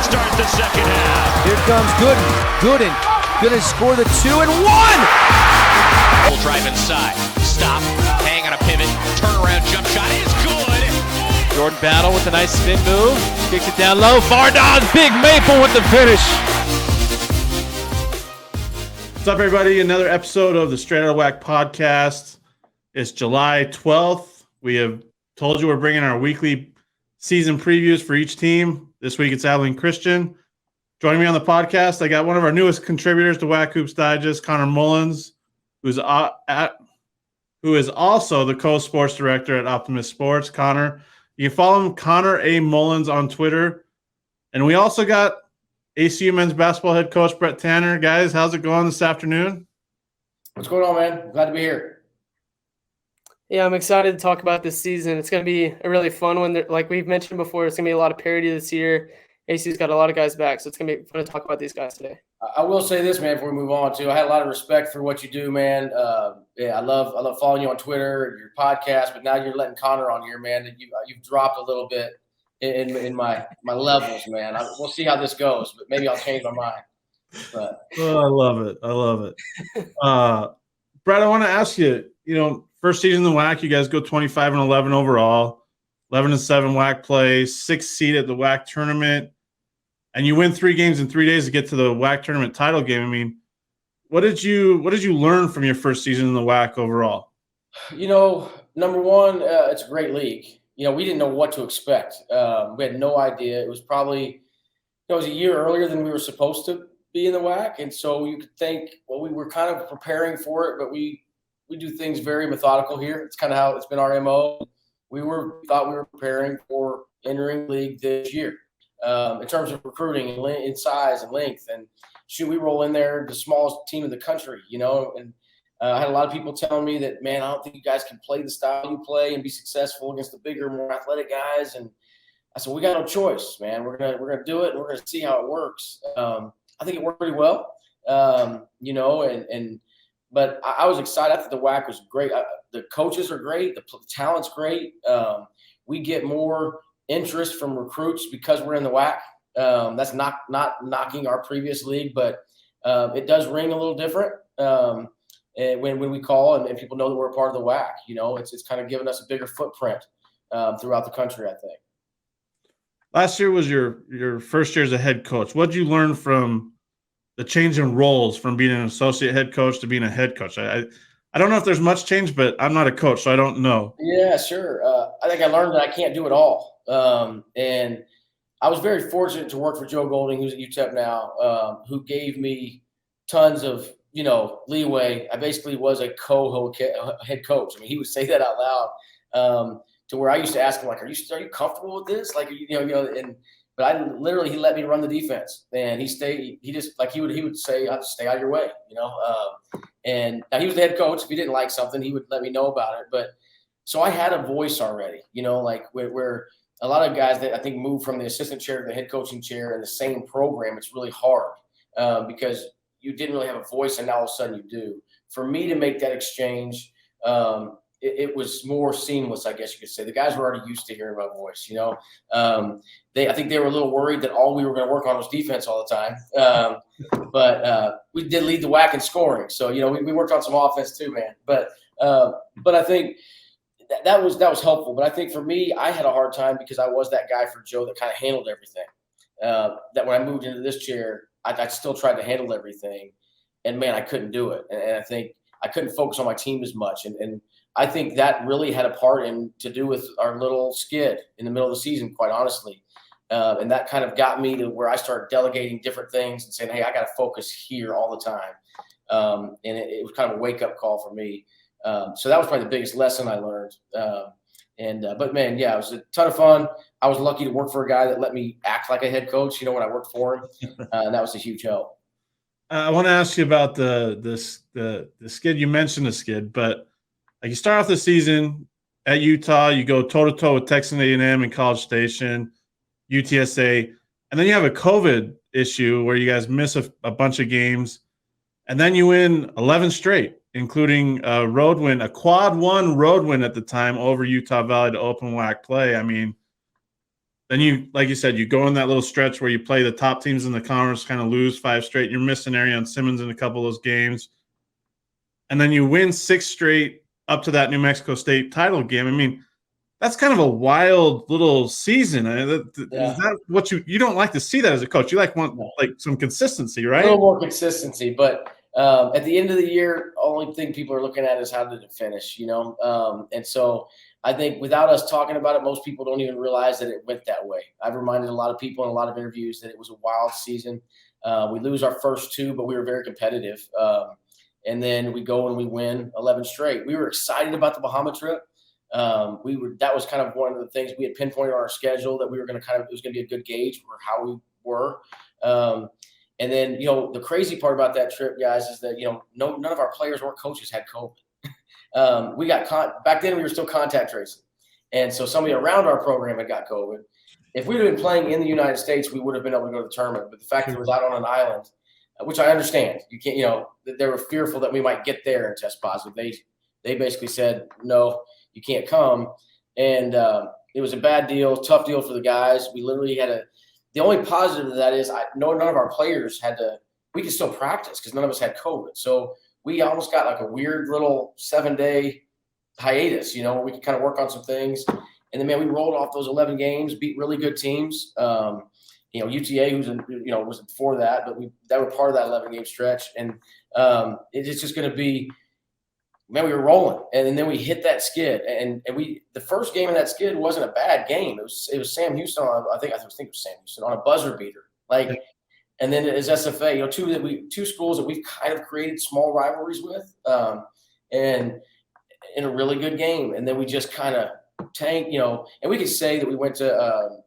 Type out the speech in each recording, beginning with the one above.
start the second half. Here comes Gooden gonna score the 2 and 1. Full drive inside. Stop. Hang on a pivot. Turnaround jump shot is good. Jordan Battle with a nice spin move. Kicks it down low. Vardon, Big Maple with the finish. What's up, everybody? Another episode of the Straight Outta WAC podcast. It's July 12th. We have told you we're bringing our weekly season previews for each team. This week it's Abilene Christian. Joining me on the podcast, I got one of our newest contributors to WAC Hoops Digest, Connor Mullins, who is also the co-sports director at Optimist Sports. Connor, you can follow him, Connor A. Mullins, on Twitter. And we also got ACU men's basketball head coach Brette Tanner. Guys, how's it going this afternoon? What's going on, man? Glad to be here. Yeah, I'm excited to talk about this season. It's going to be a really fun one. Like we've mentioned before, it's going to be a lot of parity this year. ACU's got a lot of guys back, so it's going to be fun to talk about these guys today. I will say this, man, before we move on, too. I had a lot of respect for what you do, man. I love following you on Twitter and your podcast, but now you're letting Connor on here, man. You've dropped a little bit in my levels, man. We'll see how this goes, but maybe I'll change my mind. But. Oh, I love it. Brett, I want to ask you, first season in the WAC, you guys go 25-11 overall, 11-7 WAC play, 6th seed at the WAC tournament, and you win 3 games in 3 days to get to the WAC tournament title game. I mean, what did you learn from your first season in the WAC overall? Number one, it's a great league. We didn't know what to expect. We had no idea. It was probably it was a year earlier than we were supposed to be in the WAC, and so you could think, well, we were kind of preparing for it, but we do things very methodical here. It's kind of how it's been our MO. Thought we were preparing for entering the league this year in terms of recruiting and in size and length. And we roll in there, the smallest team in the country, and I had a lot of people telling me that, man, I don't think you guys can play the style you play and be successful against the bigger, more athletic guys. And I said, we got no choice, man. We're gonna do it, and we're gonna see how it works. I think it worked pretty well, But I was excited. I thought the WAC was great. The coaches are great. The talent's great. We get more interest from recruits because we're in the WAC. That's not knocking our previous league, but it does ring a little different when we call and people know that we're a part of the WAC. It's kind of given us a bigger footprint throughout the country, I think. Last year was your first year as a head coach. What did you learn from the change in roles from being an associate head coach to being a head coach? I don't know if there's much change, but I'm not a coach, so I don't know. Yeah, sure. I think I learned that I can't do it all. And I was very fortunate to work for Joe Golding, who's at UTEP now, who gave me tons of, leeway. I basically was a head coach. I mean, he would say that out loud to where I used to ask him, like, are you comfortable with this? Like, but he let me run the defense, and he would say, I'll stay out of your way, and now he was the head coach. If he didn't like something, he would let me know about it. But so I had a voice already, like where a lot of guys that I think move from the assistant chair to the head coaching chair in the same program, it's really hard because you didn't really have a voice, and now all of a sudden you do. For me to make that exchange, it was more seamless, I guess you could say. The guys were already used to hearing my voice, I think they were a little worried that all we were going to work on was defense all the time. But we did lead the WAC in scoring. So, we worked on some offense too, man. But I think that was helpful. But I think for me, I had a hard time because I was that guy for Joe that kind of handled everything. That when I moved into this chair, I still tried to handle everything. And, man, I couldn't do it. And I think I couldn't focus on my team as much. And I think that really had a part to do with our little skid in the middle of the season, quite honestly. And that kind of got me to where I started delegating different things and saying, hey, I got to focus here all the time. And it was kind of a wake-up call for me. So that was probably the biggest lesson I learned. But, man, yeah, it was a ton of fun. I was lucky to work for a guy that let me act like a head coach, when I worked for him. And that was a huge help. I want to ask you about the skid. You mentioned the skid, but you start off the season at Utah, you go toe-to-toe with Texas A&M and College Station, UTSA, and then you have a COVID issue where you guys miss a bunch of games, and then you win 11 straight, including a road win, a quad one road win at the time over Utah Valley to open WAC play. I mean, then you, like you said, you go in that little stretch where you play the top teams in the conference, kind of lose 5 straight. You're missing Arion Simmons in a couple of those games. And then you win 6 straight up to that New Mexico State title game. I mean, that's kind of a wild little season. Is that what you don't like to see that as a coach? You like some consistency, right? A little more consistency, but at the end of the year, only thing people are looking at is how did it finish, and so I think without us talking about it, most people don't even realize that it went that way. I've reminded a lot of people in a lot of interviews that it was a wild season. We lose our first 2, but we were very competitive. And then we go and we win 11 straight. We were excited about the Bahama trip. That was kind of one of the things we had pinpointed on our schedule that we were going to it was going to be a good gauge for how we were. And then, the crazy part about that trip, guys, is that, none of our players or coaches had COVID. We got back then we were still contact tracing. And so somebody around our program had got COVID. If we would have been playing in the United States, we would have been able to go to the tournament. But the fact that it was out on an island, which I understand, you can't, they were fearful that we might get there and test positive. They basically said, no, you can't come. And it was a bad deal, tough deal for the guys. We literally had the only positive of that is none of our players we could still practice because none of us had COVID. So we almost got like a weird little 7-day hiatus, where we could kind of work on some things. And then, man, we rolled off those 11 games, beat really good teams. UTA, was before that, but that were part of that 11-game stretch. And it's just going to be, man, we were rolling. And then we hit that skid. And the first game of that skid wasn't a bad game. It was Sam Houston I think it was Sam Houston on a buzzer beater. And then as SFA, two schools that we've kind of created small rivalries with, and in a really good game. And then we just kind of tanked, and we could say that we went to,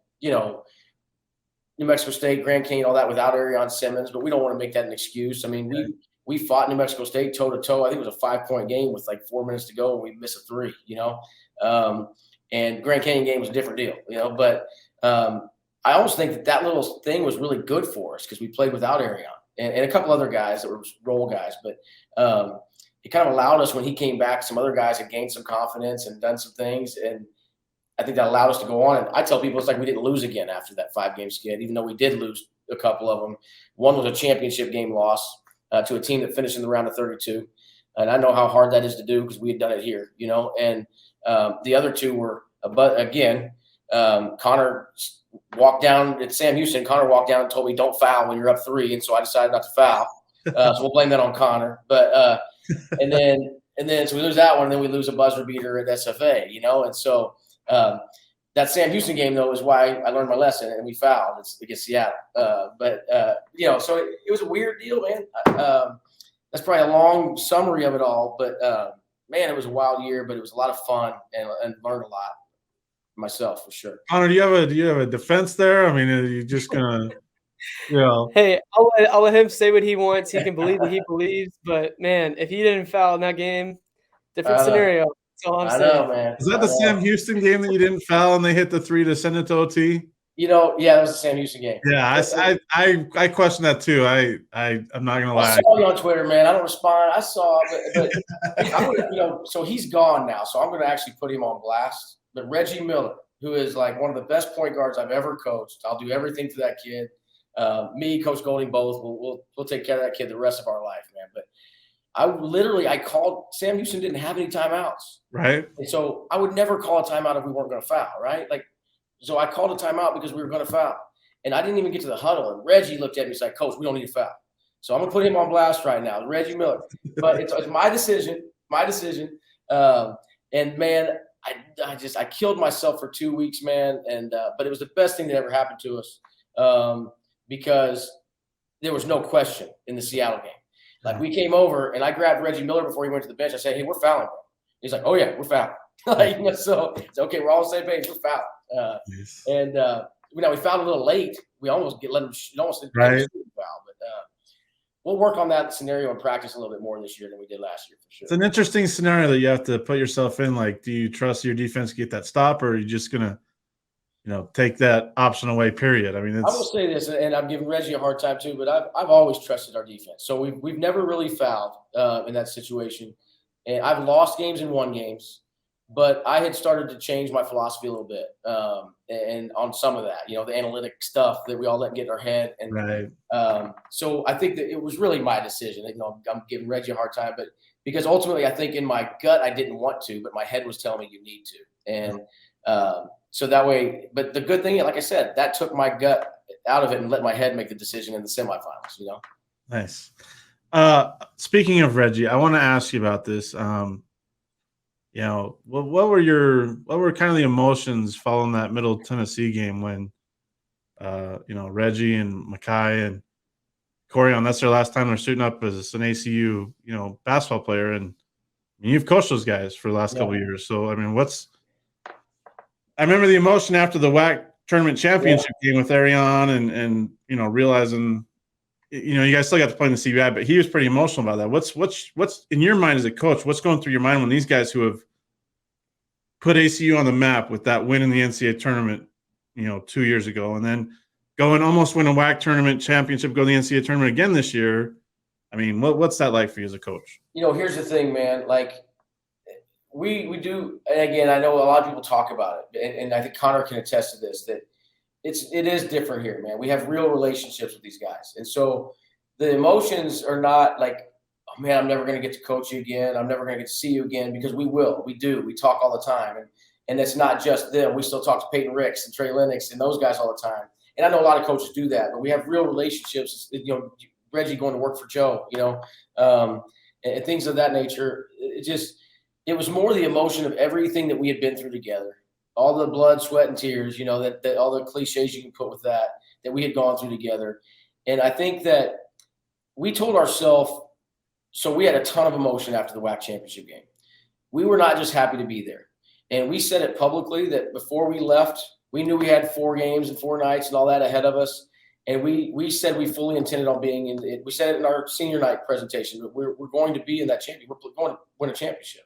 New Mexico State, Grand Canyon, all that without Arion Simmons, but we don't want to make that an excuse. I mean, we fought New Mexico State toe-to-toe. I think it was a 5-point game with like 4 minutes to go, and we missed a 3, and Grand Canyon game was a different deal, but I almost think that little thing was really good for us because we played without Arion and a couple other guys that were role guys, but it kind of allowed us when he came back, some other guys had gained some confidence and done some things, and I think that allowed us to go on. And I tell people it's like we didn't lose again after that 5-game skid, even though we did lose a couple of them. One was a championship game loss to a team that finished in the round of 32. And I know how hard that is to do because we had done it here, And the other 2 were, but again, Connor walked down at Sam Houston. Connor walked down and told me, don't foul when you're up 3. And so I decided not to foul. So we'll blame that on Connor. But and then so we lose that one, and then we lose a buzzer beater at SFA, And so that Sam Houston game, though, is why I learned my lesson, and we fouled against Seattle. So it was a weird deal, man. That's probably a long summary of it all, but man, it was a wild year, but it was a lot of fun and learned a lot myself for sure. Connor, do you have a defense there? I mean, are you just gonna, Hey, I'll let him say what he wants. He can believe what he believes, but man, if he didn't foul in that game, different scenario. That's all I'm saying. Know, man. Is that the Sam Houston game that you didn't foul and they hit the 3 to send it to OT? Yeah, that was the Sam Houston game. Yeah, I question that too. I'm not gonna lie. I saw you on Twitter, man. I don't respond. I saw, but so he's gone now. So I'm going to actually put him on blast. But Reggie Miller, who is like one of the best point guards I've ever coached, I'll do everything for that kid. Me, Coach Golding, both. We'll take care of that kid the rest of our life, man. But I called. Sam Houston didn't have any timeouts, right? And so I would never call a timeout if we weren't going to foul, right? So I called a timeout because we were going to foul. And I didn't even get to the huddle. And Reggie looked at me and said, Coach, we don't need to foul. So I'm going to put him on blast right now, Reggie Miller. But it's my decision. And, man, I killed myself for 2 weeks, man. And but it was the best thing that ever happened to us because there was no question in the Seattle game. Like, we came over, and I grabbed Reggie Miller before he went to the bench. I said, hey, we're fouling, bro. He's like, oh, yeah, we're fouling. So it's okay, we're all on the same page. We're fouling. Yes. And we fouled a little late. We almost let him almost right. Foul, but we'll work on that scenario and practice a little bit more this year than we did last year for sure. It's an interesting scenario that you have to put yourself in. Like, do you trust your defense to get that stop, or are you just gonna, take that option away? Period. I mean, I will say this, and I'm giving Reggie a hard time too, but I've always trusted our defense. So we've never really fouled in that situation, and I've lost games and won games. but I had started to change my philosophy a little bit, and on some of that, the analytic stuff that we all let get in our head. And Right. so I think that it was really my decision. I'm giving Reggie a hard time, but because ultimately I think in my gut I didn't want to, but my head was telling me you need to. And so that way, but the good thing, like I said, that took my gut out of it and let my head make the decision in the semifinals. Nice. Speaking of Reggie, I want to ask you about this. What were kind of the emotions following that Middle Tennessee game when, Reggie and Mackay and Corian, that's their last time they're suiting up as an ACU, basketball player. And you've coached those guys for the last couple of years. So, I mean, I remember the emotion after the WAC tournament championship game with Arion and realizing, you guys still got to play in the CBI, but he was pretty emotional about that. What's in your mind as a coach? What's going through your mind when these guys who have put ACU on the map with that win in the NCAA tournament, 2 years ago, and then go and almost win a WAC tournament championship, go to the NCAA tournament again this year? I mean, what's that like for you as a coach? Here's the thing, man. Like we do, and again, I know a lot of people talk about it, and I think Connor can attest to this, that it is different here, man. We have real relationships with these guys. And so the emotions are not like, oh man, I'm never going to get to coach you again. I'm never going to get to see you again, because we will. We do. We talk all the time. And it's not just them. We still talk to Peyton Ricks and Trey Lennox and those guys all the time. And I know a lot of coaches do that, but we have real relationships. Reggie going to work for Joe, and things of that nature. It was more the emotion of everything that we had been through together. All the blood, sweat, and tears, that all the cliches you can put with that we had gone through together. And I think that we told ourselves, so we had a ton of emotion after the WAC championship game. We were not just happy to be there. And we said it publicly that before we left, we knew we had 4 games and 4 nights and all that ahead of us. And we said we fully intended on being in it. We said it in our senior night presentation, that we're going to be in that championship. We're going to win a championship.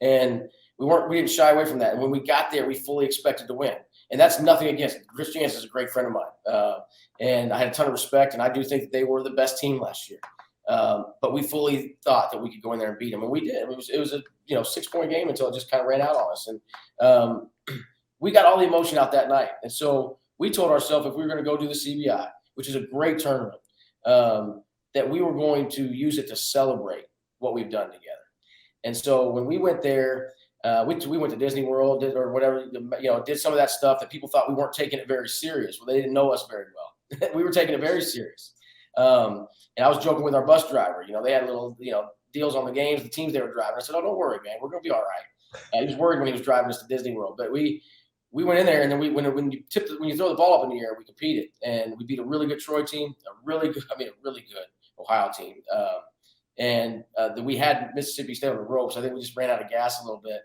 And we didn't shy away from that. And when we got there, we fully expected to win. And that's nothing against it. Chris Jansen is a great friend of mine. And I had a ton of respect, and I do think that they were the best team last year. But we fully thought that we could go in there and beat them, and we did. It was a 6-point game until it just kind of ran out on us. And we got all the emotion out that night. And so we told ourselves, if we were going to go do the CBI, which is a great tournament, that we were going to use it to celebrate what we've done together. And so when we went there, we went to Disney World or whatever, did some of that stuff that people thought we weren't taking it very serious. Well, they didn't know us very well. We were taking it very serious. And I was joking with our bus driver. They had little, deals on the games, the teams they were driving. I said, "Oh, don't worry, man. We're going to be all right." He was worried when he was driving us to Disney World. But we went in there, and then when you throw the ball up in the air, we competed. And we beat a really good Troy team, a really good Ohio team. And we had Mississippi State on the ropes. I think we just ran out of gas a little bit.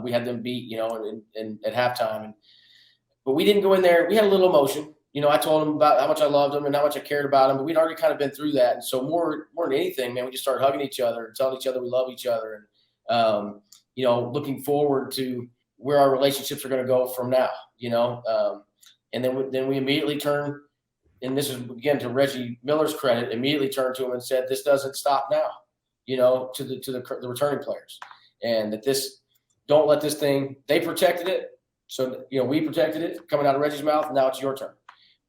We had them beat, and at halftime. But we didn't go in there. We had a little emotion. I told them about how much I loved them and how much I cared about them. But we'd already kind of been through that. And so more than anything, man, we just started hugging each other and telling each other we love each other. And, looking forward to where our relationships are going to go from now, And then we immediately turned. And this is, again, to Reggie Miller's credit, immediately turned to him and said, this doesn't stop now, to the returning players. And that don't let this thing, they protected it. So, we protected it coming out of Reggie's mouth. And now it's your turn.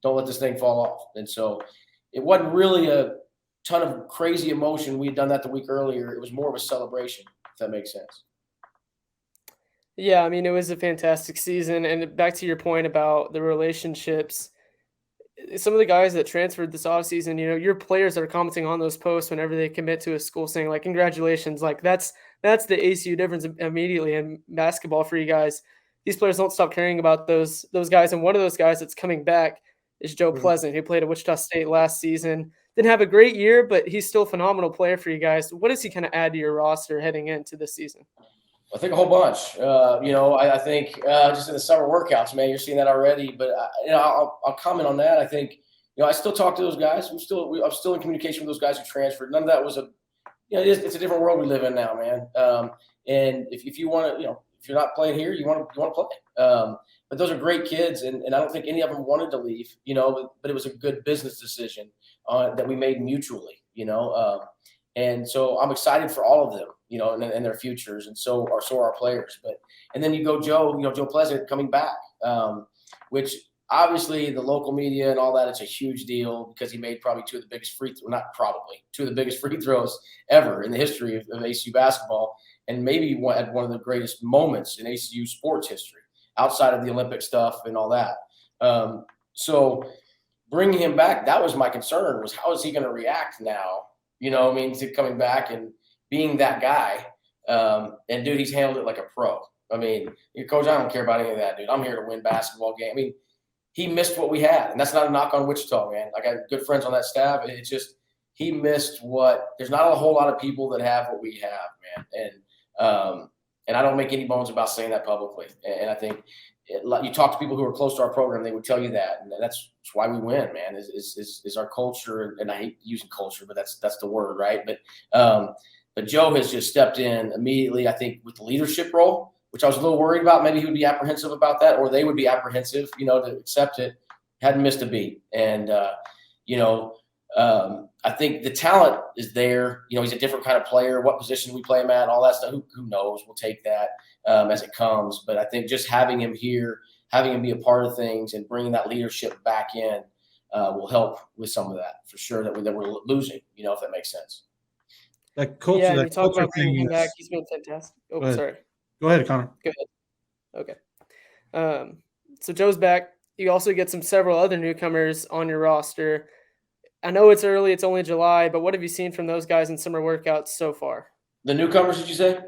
Don't let this thing fall off. And so it wasn't really a ton of crazy emotion. We had done that the week earlier. It was more of a celebration, if that makes sense. Yeah, I mean, it was a fantastic season. And back to your point about the relationships, some of the guys that transferred this offseason, your players that are commenting on those posts whenever they commit to a school saying, like, congratulations, like that's the ACU difference immediately in basketball for you guys. These players don't stop caring about those guys. And one of those guys that's coming back is Joe Pleasant, who played at Wichita State last season. Didn't have a great year, but he's still a phenomenal player for you guys. What does he kind of add to your roster heading into this season? I think a whole bunch. I think just in the summer workouts, man, you're seeing that already. But I'll comment on that. I think I still talk to those guys. I'm still in communication with those guys who transferred. None of that was it's a different world we live in now, man. And if you want to, if you're not playing here, you want to play. But those are great kids, and I don't think any of them wanted to leave. But it was a good business decision that we made mutually. And so I'm excited for all of them. and their futures, and so are our players. And then you go Joe Pleasant coming back, which obviously the local media and all that, it's a huge deal because he made probably two of the biggest free throws ever in the history of ACU basketball, and maybe had one of the greatest moments in ACU sports history outside of the Olympic stuff and all that. So bringing him back, that was my concern, was how is he going to react now, to coming back and being that guy. And dude, he's handled it like a pro. I mean, coach, I don't care about any of that, dude. I'm here to win basketball game. I mean, he missed what we had, and that's not a knock on Wichita, man. I got good friends on that staff. It's just he missed there's not a whole lot of people that have what we have, man. And I don't make any bones about saying that publicly. And I think you talk to people who are close to our program, they would tell you that, and that's why we win, man. Is our culture, and I hate using culture, but that's the word, right? But Joe has just stepped in immediately, I think, with the leadership role, which I was a little worried about. Maybe he would be apprehensive about that, or they would be apprehensive, to accept it. Hadn't missed a beat. And, I think the talent is there. He's a different kind of player. What position we play him at, all that stuff, who knows? We'll take that as it comes. But I think just having him here, having him be a part of things and bringing that leadership back in will help with some of that for sure that we're losing, if that makes sense. That culture, yeah, that you talk about bringing thing him back. He's been fantastic. Oh, Go sorry. Go ahead, Connor. Go ahead. Okay. So Joe's back. You also get several other newcomers on your roster. I know it's early. It's only July, but what have you seen from those guys in summer workouts so far? The newcomers, did you say?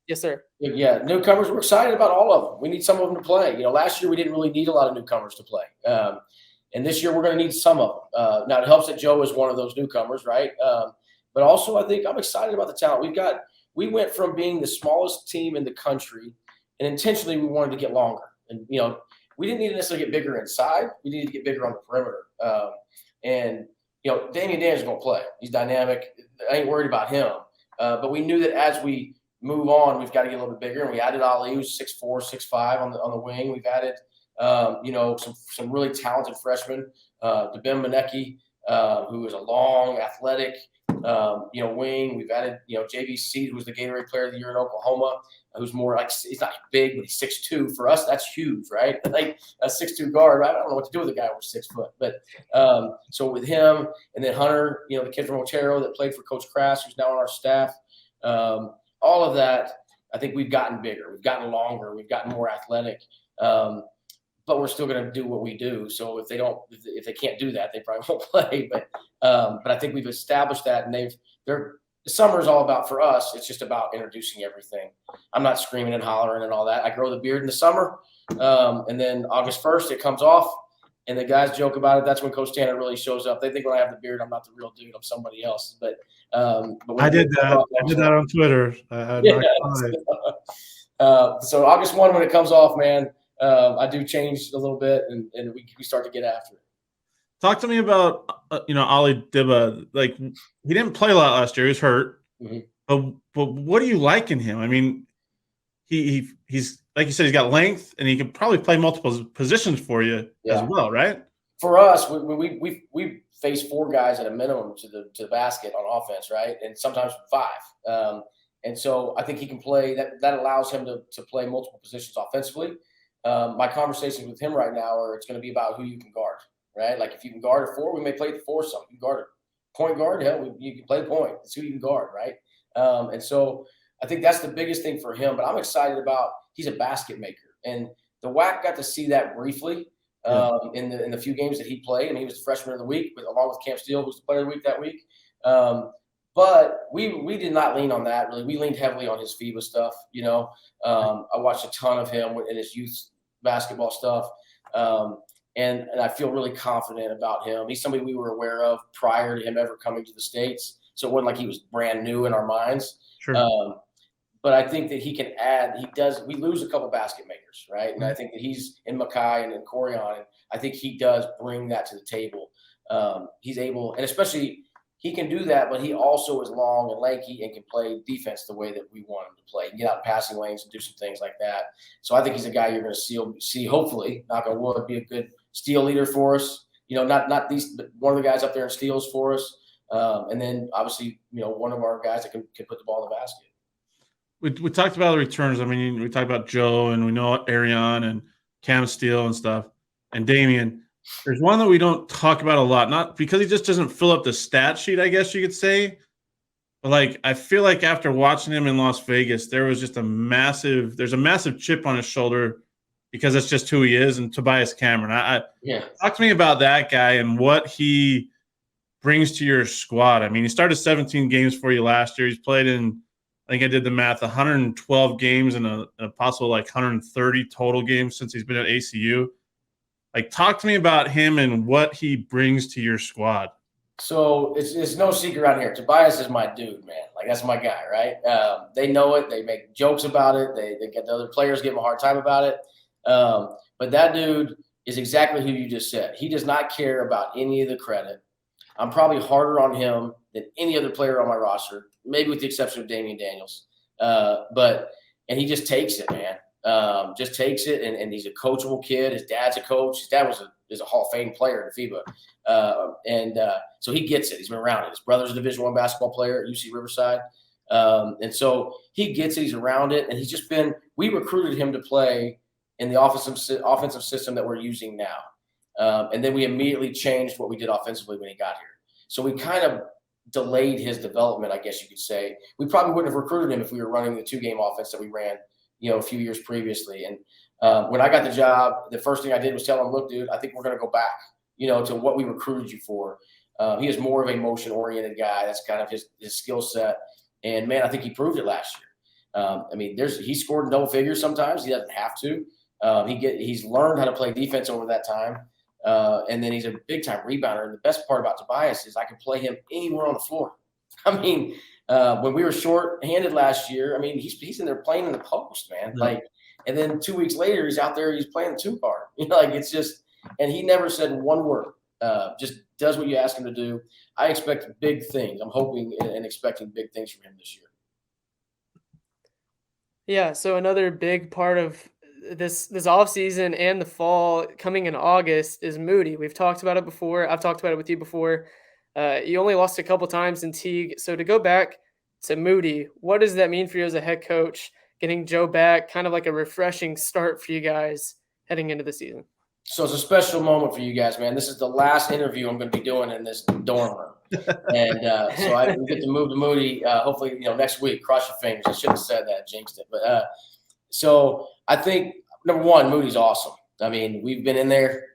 Yes, sir. Yeah, newcomers. We're excited about all of them. We need some of them to play. Last year we didn't really need a lot of newcomers to play. And this year we're going to need some of them. Now, it helps that Joe is one of those newcomers, right? But also I think I'm excited about the talent. We went from being the smallest team in the country, and intentionally we wanted to get longer. And, we didn't need to necessarily get bigger inside. We needed to get bigger on the perimeter. Damian Daniels is going to play. He's dynamic. I ain't worried about him. But we knew that as we move on, we've got to get a little bit bigger. And we added Ali, who's 6'4", 6'5" on the wing. We've added, some really talented freshmen. Deba Manecki, who is a long, athletic, wing. We've added, JVC, who was the Gatorade Player of the Year in Oklahoma, who's more like, he's not big, but he's 6'2". For us, that's huge, right? Like a 6'2" guard. I don't know what to do with a guy who's 6 foot. But so with him, and then Hunter, the kid from Otero that played for Coach Crass, who's now on our staff, all of that, I think we've gotten bigger. We've gotten longer. We've gotten more athletic. But we're still going to do what we do. So if they can't do that, they probably won't play. But I think we've established that, and the summer is all about, for us, it's just about introducing everything. I'm not screaming and hollering and all that. I grow the beard in the summer, and then August 1st it comes off, and the guys joke about it. That's when Coach Tanner really shows up. They think when I have the beard, I'm not the real dude. I'm somebody else. But I did that. I did that on Twitter. So August 1, when it comes off, man. I do change a little bit, and we start to get after it. Talk to me about Ali Deba. Like, he didn't play a lot last year; he was hurt. Mm-hmm. But what do you like in him? I mean, he's like you said, he's got length, and he can probably play multiple positions for you as well, right? For us, we face 4 guys at a minimum to the basket on offense, right, and sometimes 5. And so I think he can play. That allows him to play multiple positions offensively. My conversations with him right now it's going to be about who you can guard, right? Like if you can guard a 4, we may play the 4 some. You can guard a point guard, hell, you can play the point. It's who you can guard, right? And so I think that's the biggest thing for him. But I'm excited about he's a basket maker, and the WAC got to see that briefly in the few games that he played. I mean, he was the freshman of the week, along with Cam Steele, who was the player of the week that week. But we did not lean on that really. We leaned heavily on his FIBA stuff. I watched a ton of him in his youth basketball stuff, and I feel really confident about him. He's somebody we were aware of prior to him ever coming to the States, so it wasn't like he was brand new in our minds. Sure. But I think that he can add. He does. We lose a couple basket makers, right? And I think that he's in Makai and in Corian, and I think he does bring that to the table. He's able, and especially. He can do that, but he also is long and lanky and can play defense the way that we want him to play. He can get out in passing lanes and do some things like that. So I think he's a guy you're going to see hopefully, knock on wood, be a good steal leader for us. Not these, but one of the guys up there in steals for us. And then obviously, one of our guys that can put the ball in the basket. we talked about the returns. I mean, we talked about Joe, and we know Arion and Cam Steele and stuff, and Damian. There's one that we don't talk about a lot, not because he just doesn't fill up the stat sheet, I guess you could say. But like, I feel like after watching him in Las Vegas, there's a massive chip on his shoulder because that's just who he is. And Tobias Cameron, talk to me about that guy and what he brings to your squad. I mean, he started 17 games for you last year. He's played in, I think I did the math, 112 games and a possible like 130 total games since he's been at ACU. Like, talk to me about him and what he brings to your squad. So it's no secret around here. Tobias is my dude, man. Like, that's my guy, right? They know it. They make jokes about it. They get the other players give him a hard time about it. But that dude is exactly who you just said. He does not care about any of the credit. I'm probably harder on him than any other player on my roster, maybe with the exception of Damian Daniels. And he just takes it, man. Just takes it, and he's a coachable kid. His dad's a coach. His dad is a Hall of Fame player in FIBA. So he gets it. He's been around it. His brother's a Division I basketball player at UC Riverside. And so he gets it. He's around it. And he's just been – we recruited him to play in the offensive system that we're using now. And then we immediately changed what we did offensively when he got here. So we kind of delayed his development, I guess you could say. We probably wouldn't have recruited him if we were running the two-game offense that we ran, a few years previously. And when I got the job, the first thing I did was tell him, look, dude, I think we're going to go back, to what we recruited you for. He is more of a motion-oriented guy. That's kind of his skill set. And, man, I think he proved it last year. He scored in double figures sometimes. He doesn't have to. He's learned how to play defense over that time. And then he's a big-time rebounder. And the best part about Tobias is I can play him anywhere on the floor. When we were short-handed last year, he's in there playing in the post, man. Yeah. And then 2 weeks later, he's out there, he's playing the two-guard. It's just – and he never said one word. Just does what you ask him to do. I expect big things. I'm hoping and expecting big things from him this year. Yeah, so another big part of this offseason and the fall coming in August is Moody. We've talked about it before. I've talked about it with you before. You only lost a couple times in Teague. So to go back to Moody, what does that mean for you as a head coach, getting Joe back, kind of like a refreshing start for you guys heading into the season? So it's a special moment for you guys, man. This is the last interview I'm going to be doing in this dorm room. And so I get to move to Moody, hopefully, next week. Cross your fingers. I shouldn't have said that, jinxed it. But so I think, number one, Moody's awesome. We've been in there,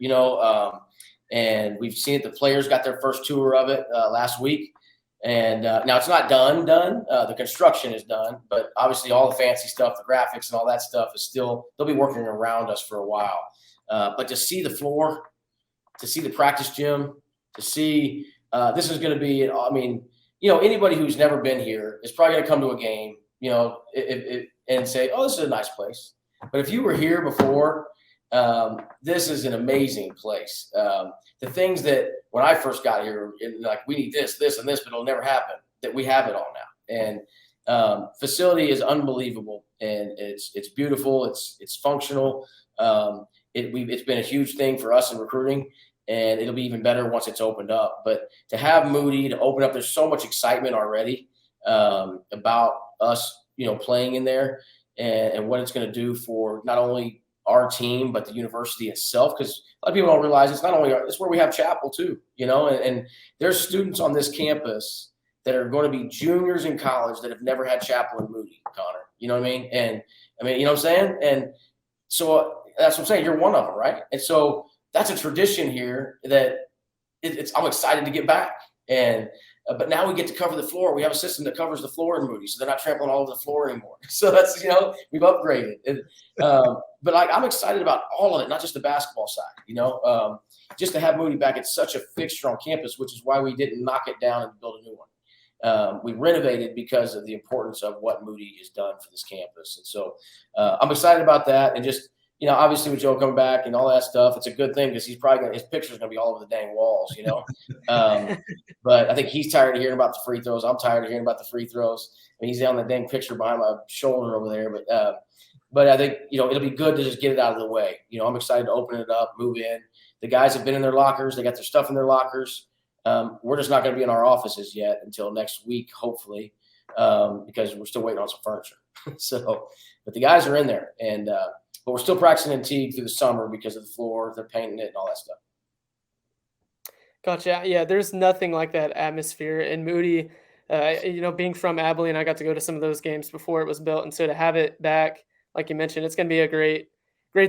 and we've seen it. The players got their first tour of it last week. And now it's not done. The construction is done. But obviously all the fancy stuff, the graphics and all that stuff is still – they'll be working around us for a while. But to see the floor, to see the practice gym, to see this is going to be – anybody who's never been here is probably going to come to a game, and say, oh, this is a nice place. But if you were here before, this is an amazing place. The things that when I first got here, we need this, and this, but it'll never happen, that we have it all now. And facility is unbelievable, and it's beautiful. It's functional. It's been a huge thing for us in recruiting, and it'll be even better once it's opened up. But to have Moody to open up, there's so much excitement already about us, playing in there and what it's going to do for not only our team, but the university itself. Because a lot of people don't realize it's where we have chapel too, and there's students on this campus that are going to be juniors in college that have never had chapel in Moody, Connor. You know what I mean? And you know what I'm saying? And so that's what I'm saying. You're one of them, right? And so that's a tradition here that I'm excited to get back. And but now we get to cover the floor. We have a system that covers the floor in Moody, so they're not trampling all over the floor anymore. So that's we've upgraded. But I'm excited about all of it, not just the basketball side. Just to have Moody back, it's such a fixture on campus, which is why we didn't knock it down and build a new one. We renovated because of the importance of what Moody has done for this campus, and so I'm excited about that. And just obviously with Joe coming back and all that stuff, it's a good thing because he's probably his picture's gonna be all over the dang walls, But I think he's tired of hearing about the free throws. I'm tired of hearing about the free throws. He's on the dang picture behind my shoulder over there. But I think it'll be good to just get it out of the way. I'm excited to open it up, move in. The guys have been in their lockers. They got their stuff in their lockers. We're just not going to be in our offices yet until next week, hopefully, because we're still waiting on some furniture. So, but the guys are in there, and but we're still practicing in Teague through the summer because of the floor. They're painting it and all that stuff. Gotcha. Yeah, there's nothing like that atmosphere in Moody. Being from Abilene, I got to go to some of those games before it was built, and so to have it back, like you mentioned, it's going to be a great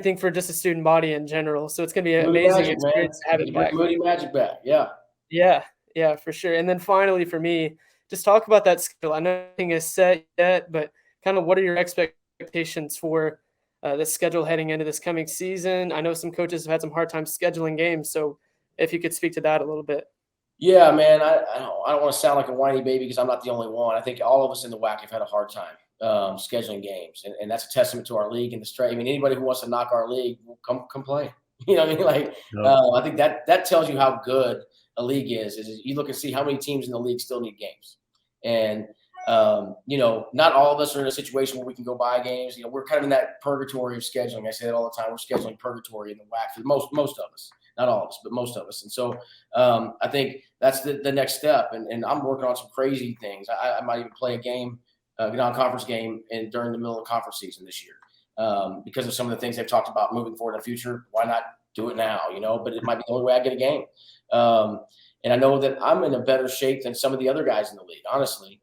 thing for just a student body in general. So it's going to be an Moody amazing Magic, experience to have it back. Moody Magic back, yeah. Yeah, for sure. And then finally, for me, just talk about that schedule. I know nothing is set yet, but kind of what are your expectations for the schedule heading into this coming season? I know some coaches have had some hard time scheduling games, so if you could speak to that a little bit. Yeah, man, I don't want to sound like a whiny baby because I'm not the only one. I think all of us in the WAC have had a hard time scheduling games, and that's a testament to our league and the straight. I mean, anybody who wants to knock our league, will come play. You know what I mean? Like, I think that tells you how good a league is you look and see how many teams in the league still need games, and not all of us are in a situation where we can go buy games. We're kind of in that purgatory of scheduling. I say that all the time. We're scheduling purgatory in the WAC for most of us. Not all of us, but most of us. And so I think that's the next step. And I'm working on some crazy things. I might even play a game, a non-conference game, during the middle of conference season this year because of some of the things they've talked about moving forward in the future. Why not do it now? But it might be the only way I get a game. And I know that I'm in a better shape than some of the other guys in the league, honestly.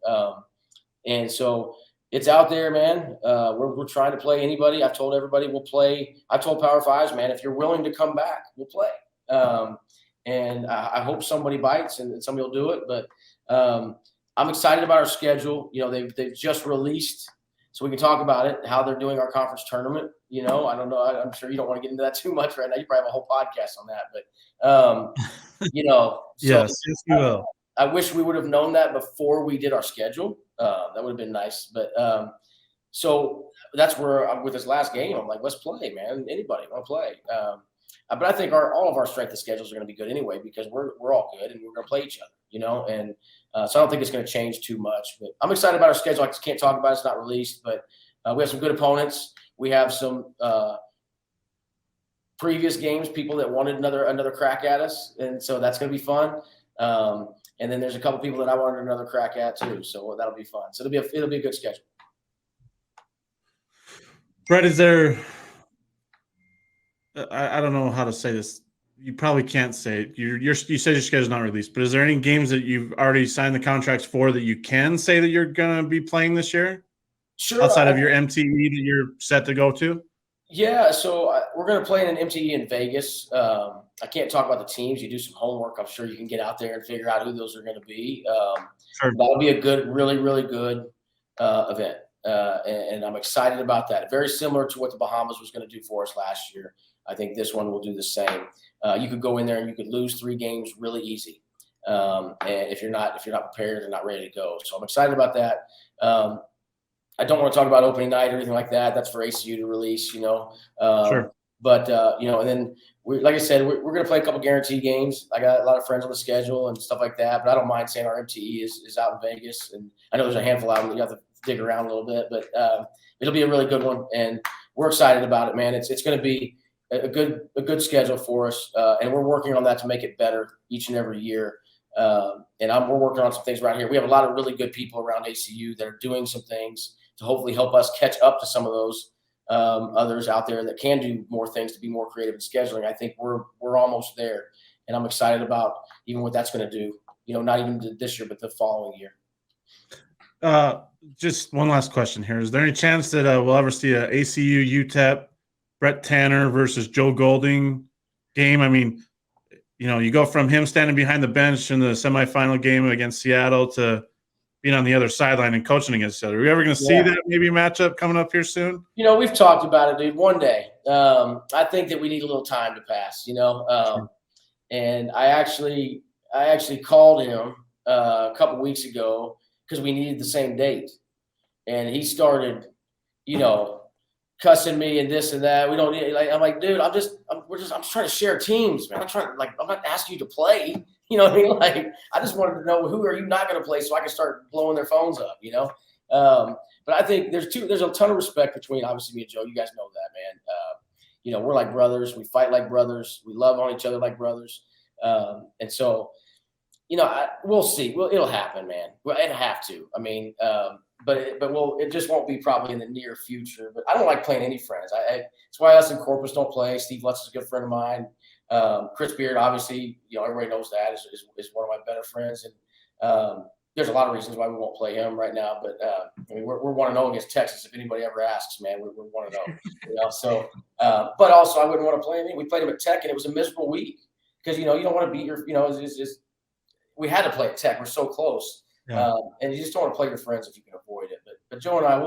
And so it's out there, man. We're trying to play anybody. I've told everybody we'll play. I told Power Fives, man, if you're willing to come back, we'll play. And I hope somebody bites and somebody will do it. But I'm excited about our schedule. They've just released, so we can talk about it, how they're doing our conference tournament. I don't know. I'm sure you don't want to get into that too much right now. You probably have a whole podcast on that. But, Yes, you will. I wish we would have known that before we did our schedule. That would have been nice. But so that's where with this last game, I'm like, let's play, man. Anybody want to play? But I think all of our strength of schedules are going to be good anyway because we're all good and we're going to play each other, And so I don't think it's going to change too much. But I'm excited about our schedule. I just can't talk about it. It's not released. But we have some good opponents. We have some previous games, people that wanted another crack at us. And so that's going to be fun. And then there's a couple people that I wanted another crack at too, so that'll be fun. So it'll be a good schedule. Brett, is there? I don't know how to say this. You probably can't say it. You said your schedule's not released, but is there any games that you've already signed the contracts for that you can say that you're going to be playing this year? Sure. Outside of your MTE that you're set to go to? Yeah, so we're going to play in an MTE in Vegas. I can't talk about the teams. You do some homework. I'm sure you can get out there and figure out who those are going to be. Sure. That'll be a good, really, really good event. And I'm excited about that. Very similar to what the Bahamas was going to do for us last year. I think this one will do the same. You could go in there and you could lose 3 games really easy. And if you're not prepared and not ready to go. So I'm excited about that. I don't want to talk about opening night or anything like that. That's for ACU to release, Sure. But, and then, like I said, we're going to play a couple guaranteed games. I got a lot of friends on the schedule and stuff like that. But I don't mind saying our MTE is out in Vegas. And I know there's a handful out there. You have to dig around a little bit. But it'll be a really good one. And we're excited about it, man. It's going to be a good schedule for us. And we're working on that to make it better each and every year. And we're working on some things right here. We have a lot of really good people around ACU that are doing some things to hopefully help us catch up to some of those others out there that can do more things to be more creative in scheduling. I think we're almost there, and I'm excited about even what that's going to do. Not even this year, but the following year. Just one last question here: is there any chance that we'll ever see a ACU UTEP Brette Tanner versus Joe Golding game? I mean, you go from him standing behind the bench in the semifinal game against Seattle to being on the other sideline and coaching against each other. Are we ever going to see that maybe matchup coming up here soon? We've talked about it, dude. One day. I think that we need a little time to pass, and I actually called him a couple weeks ago because we needed the same date. And he started, cussing me and this and that. We don't need, I'm like, dude, I'm just trying to share teams, man. I'm not asking you to play. You know what I mean? Like, I just wanted to know who are you not going to play so I can start blowing their phones up, But I think there's a ton of respect between obviously me and Joe. You guys know that, man. We're like brothers. We fight like brothers. We love on each other like brothers. And so, we'll see. It'll happen, man. Well, it'll have to. I mean, but it just won't be probably in the near future. But I don't like playing any friends. That's why us and Corpus don't play. Steve Lutz is a good friend of mine. Chris Beard, obviously, everybody knows that is one of my better friends. And there's a lot of reasons why we won't play him right now. But I mean, we're 1-0 against Texas. If anybody ever asks, man, we're 1-0. So, but also I wouldn't want to play him. We played him at Tech, and it was a miserable week because you don't want to beat your. It's just we had to play at Tech. We're so close, and you just don't want to play your friends if you can avoid it. But Joe and I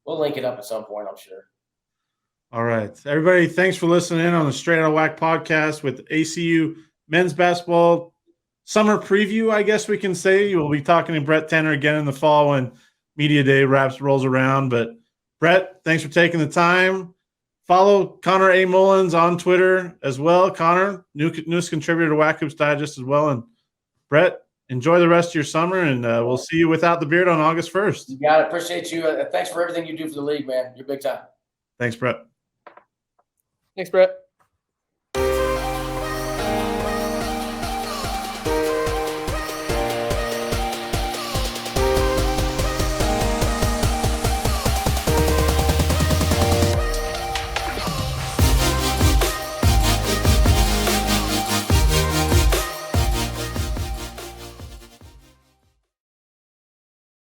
we'll link it up at some point, I'm sure. All right, everybody. Thanks for listening in on the Straight Outta WAC podcast with ACU men's basketball summer preview. I guess we can say we'll be talking to Brette Tanner again in the fall when media day rolls around. But Brett, thanks for taking the time. Follow Connor A. Mullins on Twitter as well. Connor, newest contributor to WAC Hoops Digest as well. And Brett, enjoy the rest of your summer, and we'll see you without the beard on August 1st. You got it. Appreciate you. Thanks for everything you do for the league, man. You're big time. Thanks, Brett. Thanks, Brett.